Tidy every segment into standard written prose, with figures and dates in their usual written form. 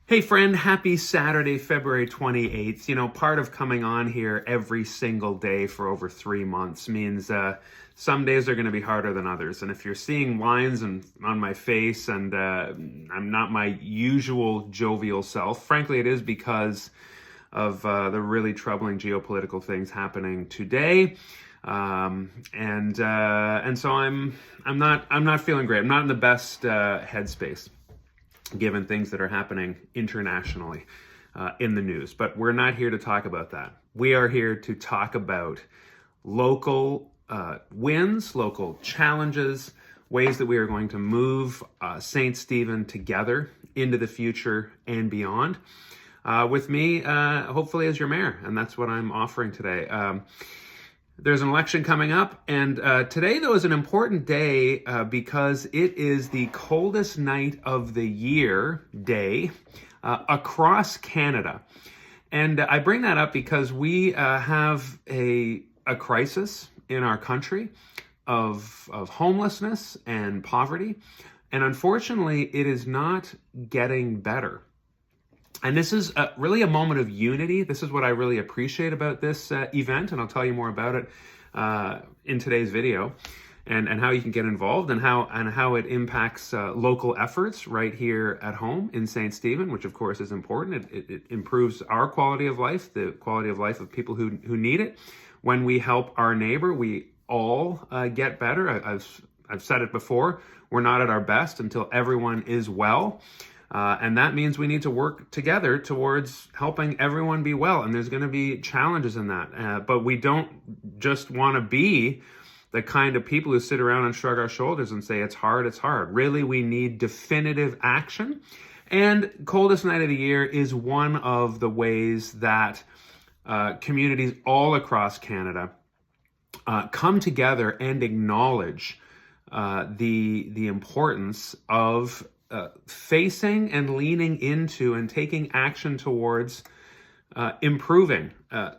Hey friend, happy Saturday, February 28th. You know, part of coming on here every single day for over 3 months means some days are going to be harder than others. And if you're seeing lines on my face and I'm not my usual jovial self, frankly, it is because of the really troubling geopolitical things happening today. And so I'm not feeling great. I'm not in the best headspace, given things that are happening internationally in the news. But we're not here to talk about that. We are here to talk about local wins, local challenges, ways that we are going to move St. Stephen together into the future and beyond. With me, hopefully, as your mayor, and that's what I'm offering today. There's an election coming up, and today, though, is an important day because it is the coldest night of the year day across Canada. And I bring that up because we have a crisis in our country of homelessness and poverty, and unfortunately, it is not getting better. And this is really a moment of unity. This is what I really appreciate about this event, and I'll tell you more about it in today's video, and how you can get involved and how it impacts local efforts right here at home in St. Stephen, which of course is important. It improves our quality of life, the quality of life of people who need it. When we help our neighbor, we all get better. I've said it before. We're not at our best until everyone is well. And that means we need to work together towards helping everyone be well. And there's going to be challenges in that. But we don't just want to be the kind of people who sit around and shrug our shoulders and say, it's hard, it's hard. Really, we need definitive action. And Coldest Night of the Year is one of the ways that communities all across Canada come together and acknowledge the importance of facing and leaning into and taking action towards improving a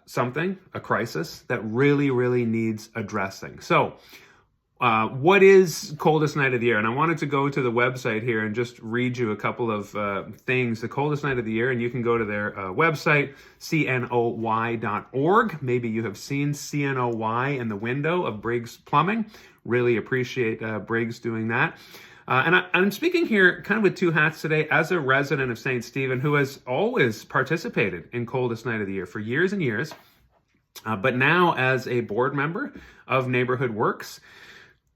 crisis that really, really needs addressing. So what is Coldest Night of the Year? And I wanted to go to the website here and just read you a couple of things. The Coldest Night of the Year, and you can go to their website, cnoy.org. Maybe you have seen CNOY in the window of Briggs Plumbing. Really appreciate Briggs doing that. And I'm speaking here kind of with two hats today as a resident of St. Stephen who has always participated in Coldest Night of the Year for years and years, but now as a board member of Neighborhood Works.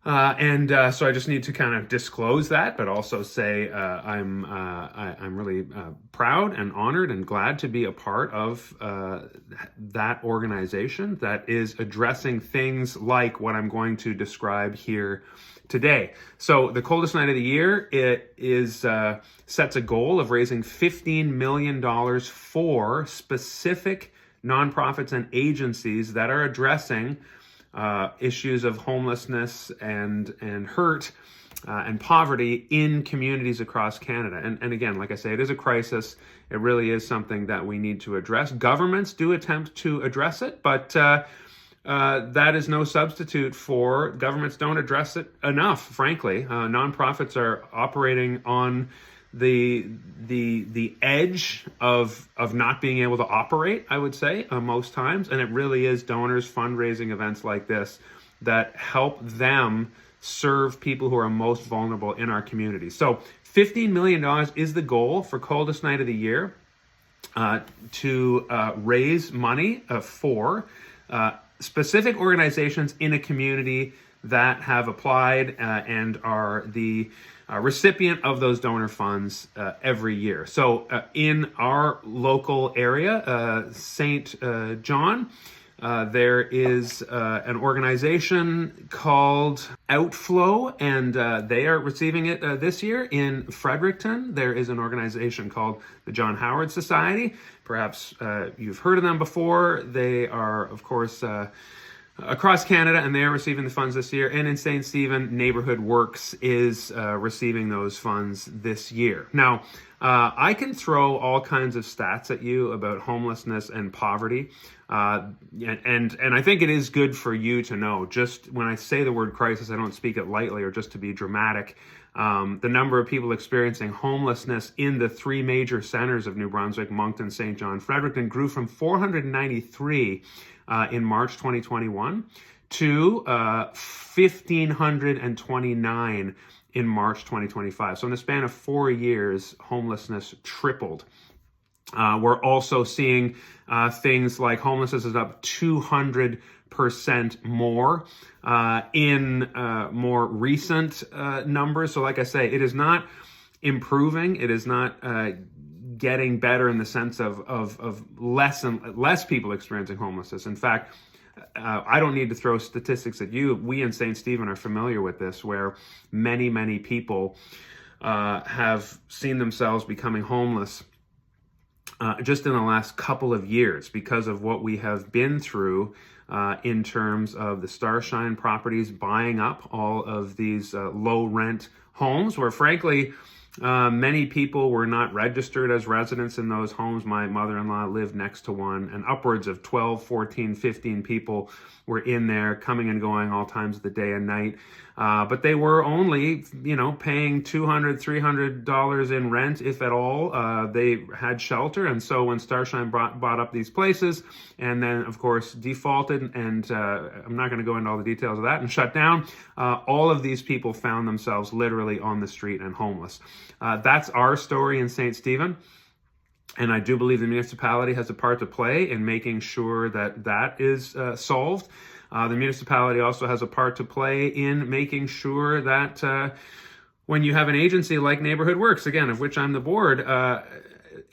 So I just need to kind of disclose that, but also say I'm really proud and honored and glad to be a part of that organization that is addressing things like what I'm going to describe here today. So the Coldest Night of the Year, it is sets a goal of raising $15 million for specific nonprofits and agencies that are addressing issues of homelessness and hurt and poverty in communities across Canada. And again, like I say, it is a crisis. It really is something that we need to address. Governments do attempt to address it, but that is no substitute for governments don't address it enough, frankly. Nonprofits are operating on the edge of not being able to operate, I would say, most times. And it really is donors, fundraising events like this that help them serve people who are most vulnerable in our community. So $15 million is the goal for Coldest Night of the Year to raise money for specific organizations in a community that have applied and are the recipient of those donor funds every year. So in our local area, St. John, there is an organization called Outflow, and they are receiving it this year. In Fredericton, there is an organization called the John Howard Society. Perhaps you've heard of them before. They are, of course, across Canada, and they are receiving the funds this year. And in St. Stephen, Neighborhood Works is receiving those funds this year. Now, I can throw all kinds of stats at you about homelessness and poverty, and I think it is good for you to know. Just when I say the word crisis, I don't speak it lightly or just to be dramatic. The number of people experiencing homelessness in the three major centers of New Brunswick, Moncton, St. John, Fredericton, grew from 493 in March 2021 to 1,529 in March 2025. So in the span of 4 years, homelessness tripled. We're also seeing things like homelessness is up 200% more in more recent numbers. So like I say, it is not improving. It is not getting better in the sense of less and less people experiencing homelessness. In fact, I don't need to throw statistics at you. We in St. Stephen are familiar with this, where many, many people have seen themselves becoming homeless just in the last couple of years because of what we have been through in terms of the Starshine properties buying up all of these low rent homes, where frankly, many people were not registered as residents in those homes. My mother-in-law lived next to one, and upwards of 12, 14, 15 people were in there, coming and going all times of the day and night. But they were only, paying $200, $300 in rent, if at all. They had shelter, and so when Starshine bought up these places, and then, of course, defaulted, and I'm not going to go into all the details of that, and shut down, all of these people found themselves literally on the street and homeless. That's our story in St. Stephen. And I do believe the municipality has a part to play in making sure that that is solved. The municipality also has a part to play in making sure that when you have an agency like Neighborhood Works, again, of which I'm the board,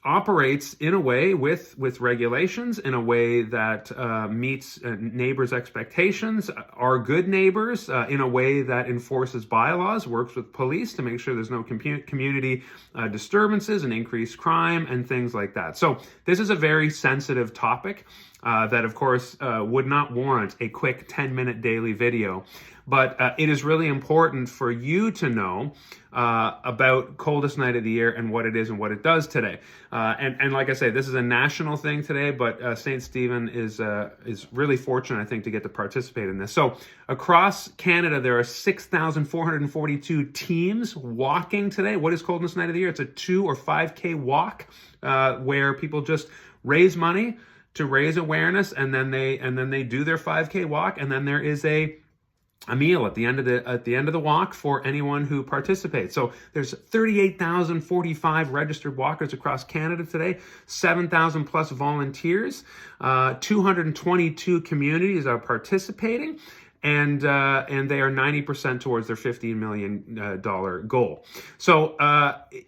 operates in a way with regulations, in a way that meets neighbors' expectations, are good neighbors, in a way that enforces bylaws, works with police to make sure there's no community disturbances and increased crime and things like that. So this is a very sensitive topic that, of course, would not warrant a quick 10-minute daily video. But it is really important for you to know about Coldest Night of the Year and what it is and what it does today. And like I say, this is a national thing today, but St. Stephen is really fortunate, I think, to get to participate in this. So across Canada, there are 6,442 teams walking today. What is Coldest Night of the Year? It's a 2 or 5K walk where people just raise money to raise awareness, and then they do their 5K walk, and then there is a meal at the end of the walk for anyone who participates. So there's 38,045 registered walkers across Canada today, 7,000 plus volunteers, 222 communities are participating, and they are 90% towards their $15 million goal. So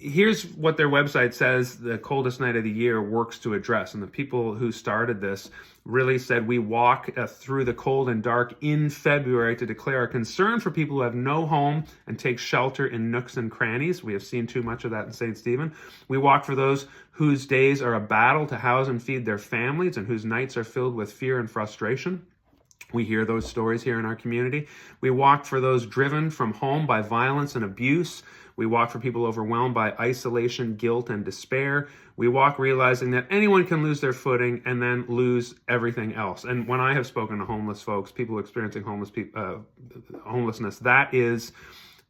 here's what their website says the Coldest Night of the Year works to address. And the people who started this really said, we walk through the cold and dark in February to declare our concern for people who have no home and take shelter in nooks and crannies. We have seen too much of that in St. Stephen. We walk for those whose days are a battle to house and feed their families and whose nights are filled with fear and frustration. We hear those stories here in our community. We walk for those driven from home by violence and abuse. We walk for people overwhelmed by isolation, guilt, and despair. We walk realizing that anyone can lose their footing and then lose everything else. And when I have spoken to homeless folks, people experiencing homelessness, that is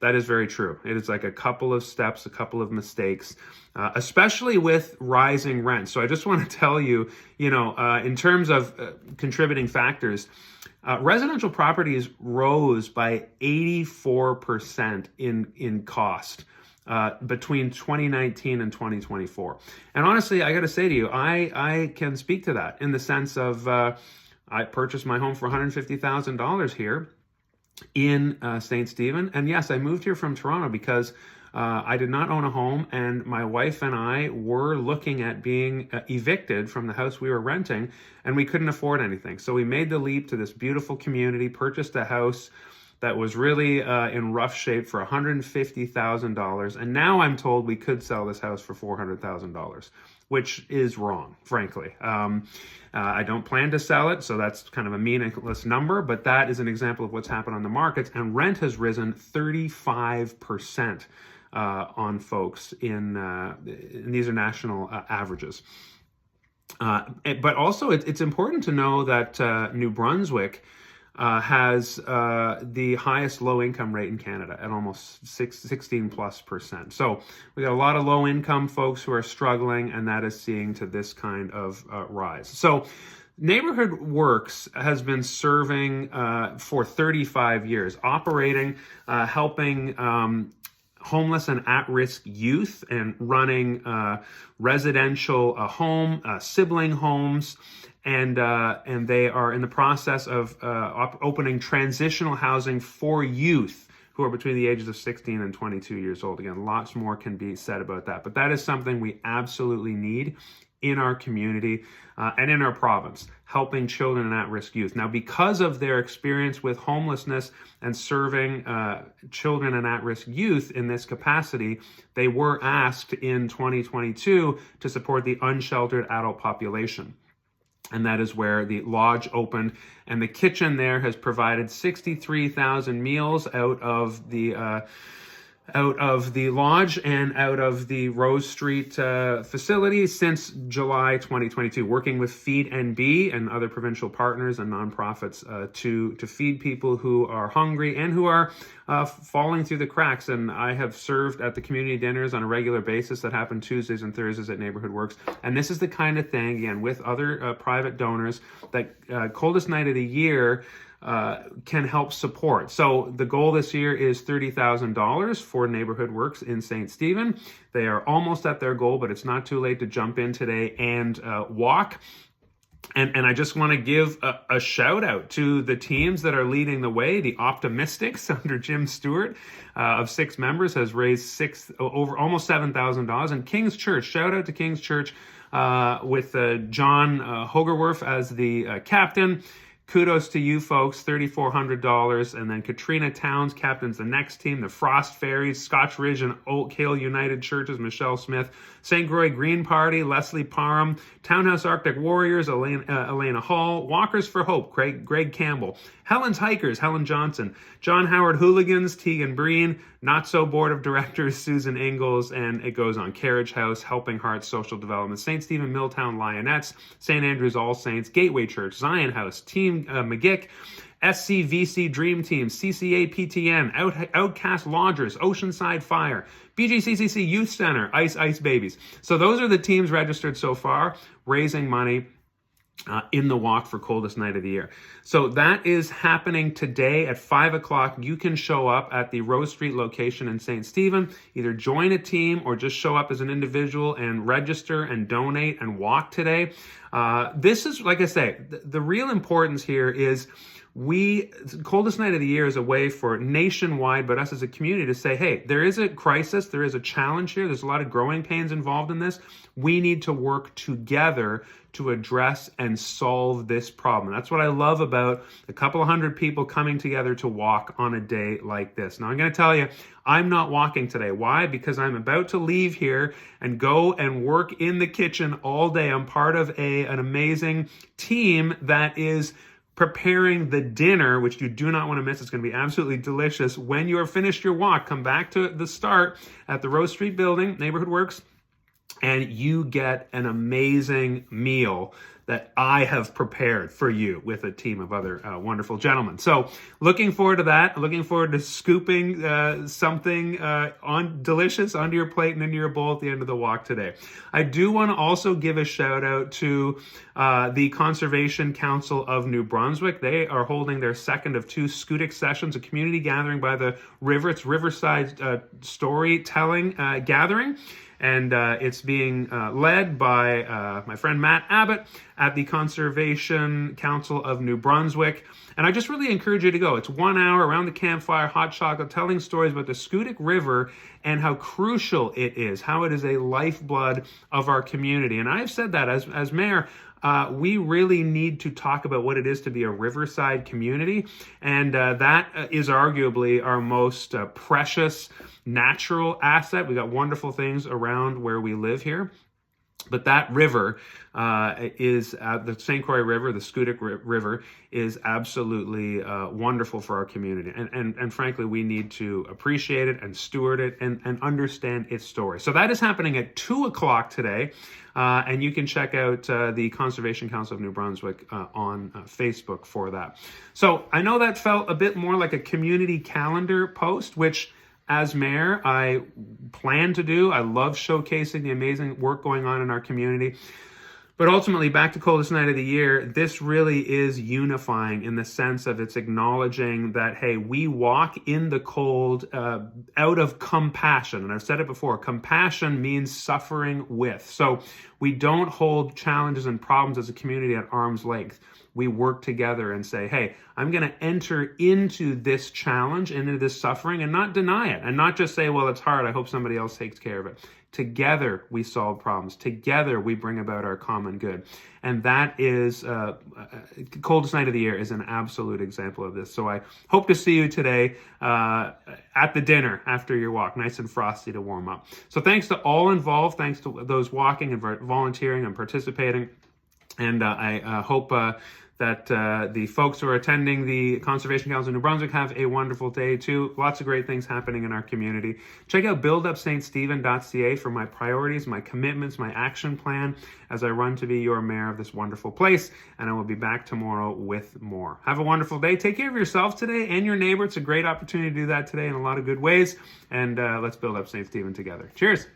very true. It is like a couple of steps, a couple of mistakes, especially with rising rents. So I just want to tell you, in terms of contributing factors, residential properties rose by 84% in cost between 2019 and 2024. And honestly, I got to say to you, I can speak to that in the sense of I purchased my home for $150,000 here in St. Stephen. And yes, I moved here from Toronto because I did not own a home, and my wife and I were looking at being evicted from the house we were renting, and we couldn't afford anything. So we made the leap to this beautiful community, purchased a house that was really in rough shape for $150,000, and now I'm told we could sell this house for $400,000, which is wrong, frankly. I don't plan to sell it, so that's kind of a meaningless number, but that is an example of what's happened on the markets, and rent has risen 35% on folks in these are national averages. But also it's important to know that New Brunswick has the highest low income rate in Canada at almost 16+%. So we got a lot of low income folks who are struggling, and that is seeing to this kind of rise. So Neighborhood Works has been serving for 35 years, operating, helping homeless and at-risk youth, and running residential home, sibling homes, and they are in the process of opening transitional housing for youth who are between the ages of 16 and 22 years old. Again, lots more can be said about that, but that is something we absolutely need in our community and in our province, helping children and at-risk youth. Now, because of their experience with homelessness and serving children and at-risk youth in this capacity, they were asked in 2022 to support the unsheltered adult population. And that is where the lodge opened, and the kitchen there has provided 63,000 meals out of the lodge and out of the Rose Street facility since July 2022, working with Feed NB and other provincial partners and nonprofits to feed people who are hungry and who are falling through the cracks. And I have served at the community dinners on a regular basis that happen Tuesdays and Thursdays at Neighborhood Works. And this is the kind of thing, again, with other private donors, that Coldest Night of the Year can help support. So the goal this year is $30,000 for Neighborhood Works in St. Stephen. They are almost at their goal, but it's not too late to jump in today and walk. And I just want to give a shout out to the teams that are leading the way. The Optimistics under Jim Stewart of 6 members has raised over almost $7,000. And King's Church, shout out to King's Church with John Hogerworth as the captain. Kudos to you folks, $3,400. And then Katrina Towns captains the next team, the Frost Fairies, Scotch Ridge and Oak Hill United Churches, Michelle Smith, St. Croix Green Party, Leslie Parham, Townhouse Arctic Warriors, Elena Hall, Walkers for Hope, Greg Campbell, Helen's Hikers, Helen Johnson, John Howard Hooligans, Tegan Breen, Not So Board of Directors, Susan Ingalls, and it goes on. Carriage House, Helping Hearts Social Development, St. Stephen Milltown Lionettes, St. Andrews All Saints, Gateway Church, Zion House, Team McGick, SCVC Dream Team, CCA PTN, Outcast Lodgers, Oceanside Fire, BGCCC Youth Center, Ice Babies. So those are the teams registered so far, raising money in the walk for Coldest Night of the Year. So that is happening today at 5 o'clock. You can show up at the Rose Street location in St. Stephen, either join a team or just show up as an individual and register and donate and walk today. This is, like I say, the real importance here is Coldest Night of the Year is a way for nationwide, but us as a community to say, hey, there is a crisis, there is a challenge here, there's a lot of growing pains involved in this. We need to work together to address and solve this problem. That's what I love about a couple of hundred people coming together to walk on a day like this. Now, I'm going to tell you, I'm not walking today. Why? Because I'm about to leave here and go and work in the kitchen all day. I'm part of an amazing team that is preparing the dinner, which you do not want to miss. It's going to be absolutely delicious. When you are finished your walk, come back to the start at the Rose Street building, Neighborhood Works, and you get an amazing meal that I have prepared for you with a team of other wonderful gentlemen. So looking forward to that. Looking forward to scooping something delicious onto your plate and into your bowl at the end of the walk today. I do want to also give a shout out to the Conservation Council of New Brunswick. They are holding their second of 2 Scoodic sessions, a community gathering by the river. It's Riverside Storytelling Gathering. And it's being led by my friend Matt Abbott at the Conservation Council of New Brunswick. And I just really encourage you to go. It's 1 hour around the campfire, hot chocolate, telling stories about the Scoodic River and how crucial it is, how it is a lifeblood of our community. And I've said that as mayor, we really need to talk about what it is to be a riverside community. And that is arguably our most precious natural asset. We got wonderful things around where we live here. But that river is the St. Croix River, the Scoodic River, is absolutely wonderful for our community. And frankly, we need to appreciate it and steward it and understand its story. So that is happening at 2 o'clock today. And you can check out the Conservation Council of New Brunswick on Facebook for that. So I know that felt a bit more like a community calendar post, which as mayor, I plan to do. I love showcasing the amazing work going on in our community. But ultimately, back to Coldest Night of the Year, this really is unifying in the sense of it's acknowledging that, hey, we walk in the cold out of compassion. And I've said it before, compassion means suffering with. So we don't hold challenges and problems as a community at arm's length. We work together and say, hey, I'm going to enter into this challenge, into this suffering, and not deny it. And not just say, well, it's hard, I hope somebody else takes care of it. Together, we solve problems. Together, we bring about our common good. And that is, Coldest Night of the Year is an absolute example of this. So I hope to see you today at the dinner after your walk, nice and frosty to warm up. So thanks to all involved. Thanks to those walking and volunteering and participating. And I hope that the folks who are attending the Conservation Council of New Brunswick have a wonderful day too. Lots of great things happening in our community. Check out buildupststephen.ca for my priorities, my commitments, my action plan as I run to be your mayor of this wonderful place. And I will be back tomorrow with more. Have a wonderful day. Take care of yourself today and your neighbor. It's a great opportunity to do that today in a lot of good ways. And let's build up St. Stephen together. Cheers.